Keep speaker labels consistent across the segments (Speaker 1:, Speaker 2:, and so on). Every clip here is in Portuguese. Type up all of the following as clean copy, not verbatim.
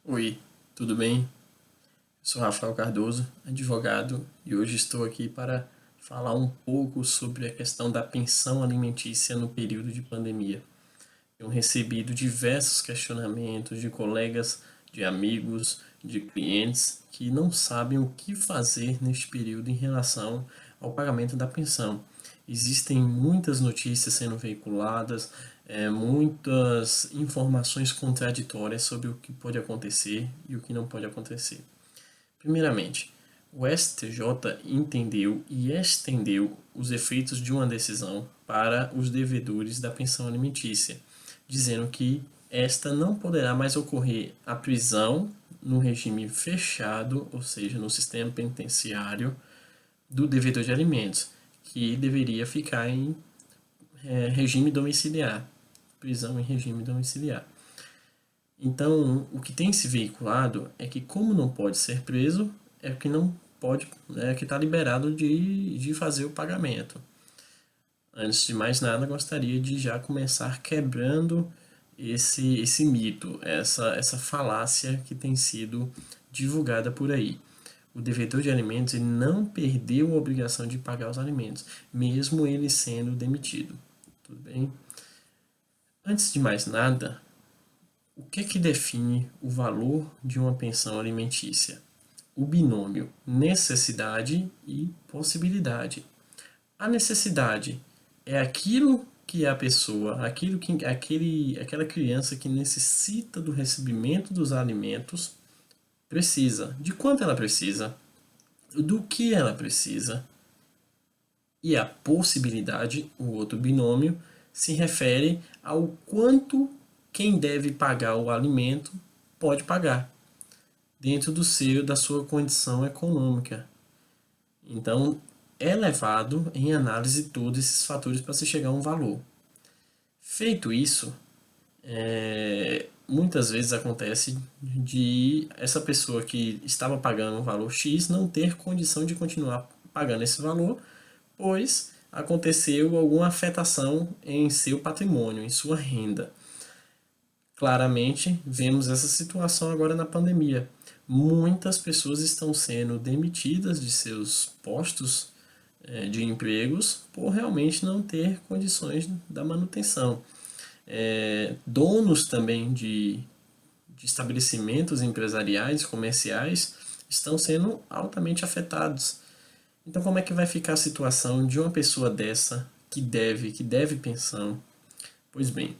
Speaker 1: Oi, tudo bem? Sou Rafael Cardoso, advogado, e hoje estou aqui para falar um pouco sobre a questão da pensão alimentícia no período de pandemia. Tenho recebido diversos questionamentos de colegas, de amigos, de clientes que não sabem o que fazer neste período em relação ao pagamento da pensão. Existem muitas notícias sendo veiculadas, muitas informações contraditórias sobre o que pode acontecer e o que não pode acontecer. Primeiramente, o STJ entendeu e estendeu os efeitos de uma decisão para os devedores da pensão alimentícia, dizendo que esta não poderá mais ocorrer a prisão no regime fechado, ou seja, no sistema penitenciário do devedor de alimentos, que deveria ficar em regime domiciliar, prisão em regime domiciliar. Então, o que tem se veiculado é que, como não pode ser preso, é que não pode, é que está liberado de fazer o pagamento. Antes de mais nada, gostaria de já começar quebrando esse mito, essa falácia que tem sido divulgada por aí. O devedor de alimentos ele não perdeu a obrigação de pagar os alimentos, mesmo ele sendo demitido. Tudo bem? Antes de mais nada, o que é que define o valor de uma pensão alimentícia? O binômio necessidade e possibilidade. A necessidade é aquilo que a pessoa, aquela criança que necessita do recebimento dos alimentos precisa. De quanto ela precisa, do que ela precisa. E a possibilidade, o outro binômio, se refere ao quanto quem deve pagar o alimento pode pagar, dentro da sua condição econômica. Então, é levado em análise todos esses fatores para se chegar a um valor. Feito isso, muitas vezes acontece de essa pessoa que estava pagando um valor X não ter condição de continuar pagando esse valor, pois aconteceu alguma afetação em seu patrimônio, em sua renda. Claramente, vemos essa situação agora na pandemia. Muitas pessoas estão sendo demitidas de seus postos de empregos por realmente não ter condições da manutenção. Donos também de estabelecimentos empresariais, comerciais, estão sendo altamente afetados. Então, como é que vai ficar a situação de uma pessoa dessa que deve pensão? Pois bem,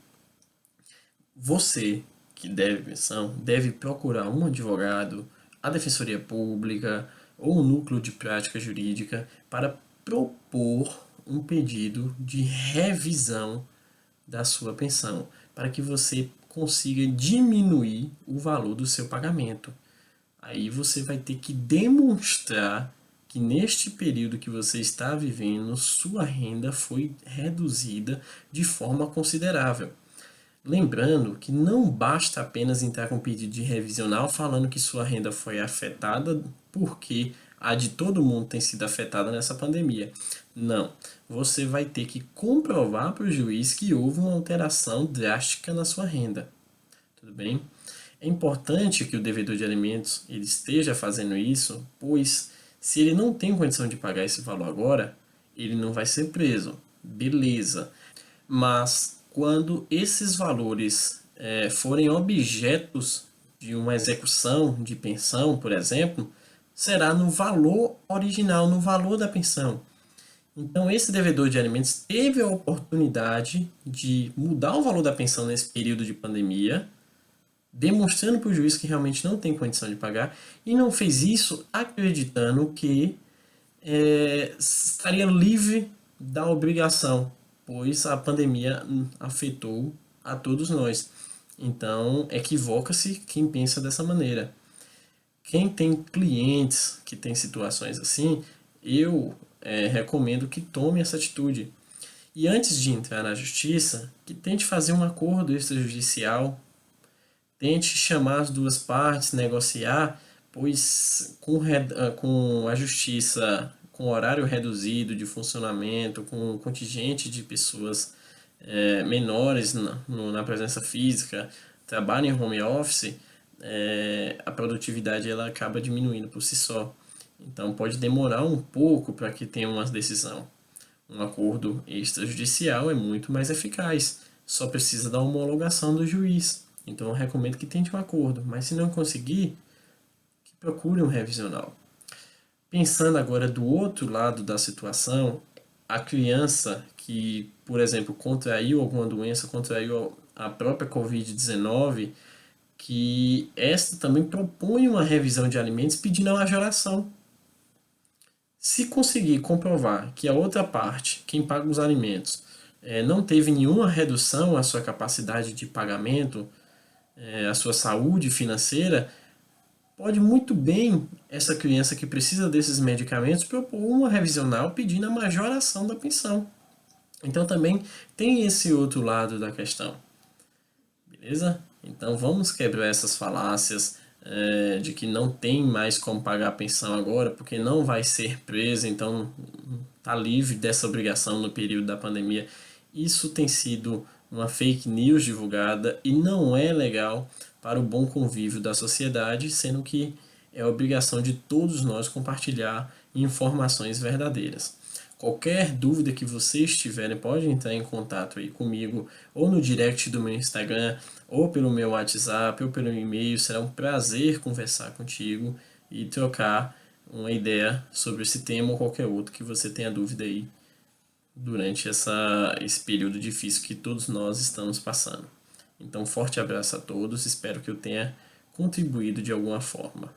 Speaker 1: você que deve pensão deve procurar um advogado, a Defensoria Pública ou o Núcleo de Prática Jurídica para propor um pedido de revisão da sua pensão, para que você consiga diminuir o valor do seu pagamento. Aí você vai ter que demonstrar que neste período que você está vivendo, sua renda foi reduzida de forma considerável. Lembrando que não basta apenas entrar com pedido de revisional falando que sua renda foi afetada porque a de todo mundo tem sido afetada nessa pandemia. Não. Você vai ter que comprovar para o juiz que houve uma alteração drástica na sua renda. Tudo bem? É importante que o devedor de alimentos ele esteja fazendo isso, pois se ele não tem condição de pagar esse valor agora, ele não vai ser preso. Beleza. Mas quando esses valores forem objetos de uma execução de pensão, por exemplo, será no valor original, no valor da pensão. Então, esse devedor de alimentos teve a oportunidade de mudar o valor da pensão nesse período de pandemia, demonstrando para o juiz que realmente não tem condição de pagar, e não fez isso acreditando que estaria livre da obrigação, pois a pandemia afetou a todos nós. Então, equivoca-se quem pensa dessa maneira. Quem tem clientes que tem situações assim, eu recomendo que tome essa atitude. E antes de entrar na justiça, que tente fazer um acordo extrajudicial, tente chamar as duas partes, negociar, pois com a justiça, com horário reduzido de funcionamento, com um contingente de pessoas menores na presença física, trabalho em home office, a produtividade ela acaba diminuindo por si só. Então pode demorar um pouco para que tenha uma decisão. Um acordo extrajudicial é muito mais eficaz, só precisa da homologação do juiz. Então eu recomendo que tente um acordo, mas se não conseguir, que procure um revisional. Pensando agora do outro lado da situação, a criança que, por exemplo, contraiu alguma doença, contraiu a própria Covid-19, que esta também propõe uma revisão de alimentos pedindo a majoração. Se conseguir comprovar que a outra parte, quem paga os alimentos, não teve nenhuma redução à sua capacidade de pagamento, à sua saúde financeira, pode muito bem essa criança que precisa desses medicamentos propor uma revisional pedindo a majoração da pensão. Então também tem esse outro lado da questão. Beleza? Então vamos quebrar essas falácias de que não tem mais como pagar a pensão agora, porque não vai ser preso, então está livre dessa obrigação no período da pandemia. Isso tem sido uma fake news divulgada e não é legal para o bom convívio da sociedade, sendo que é obrigação de todos nós compartilhar informações verdadeiras. Qualquer dúvida que vocês tiverem, pode entrar em contato aí comigo, ou no direct do meu Instagram, ou pelo meu WhatsApp, ou pelo e-mail. Será um prazer conversar contigo e trocar uma ideia sobre esse tema ou qualquer outro que você tenha dúvida aí durante esse período difícil que todos nós estamos passando. Então, forte abraço a todos, espero que eu tenha contribuído de alguma forma.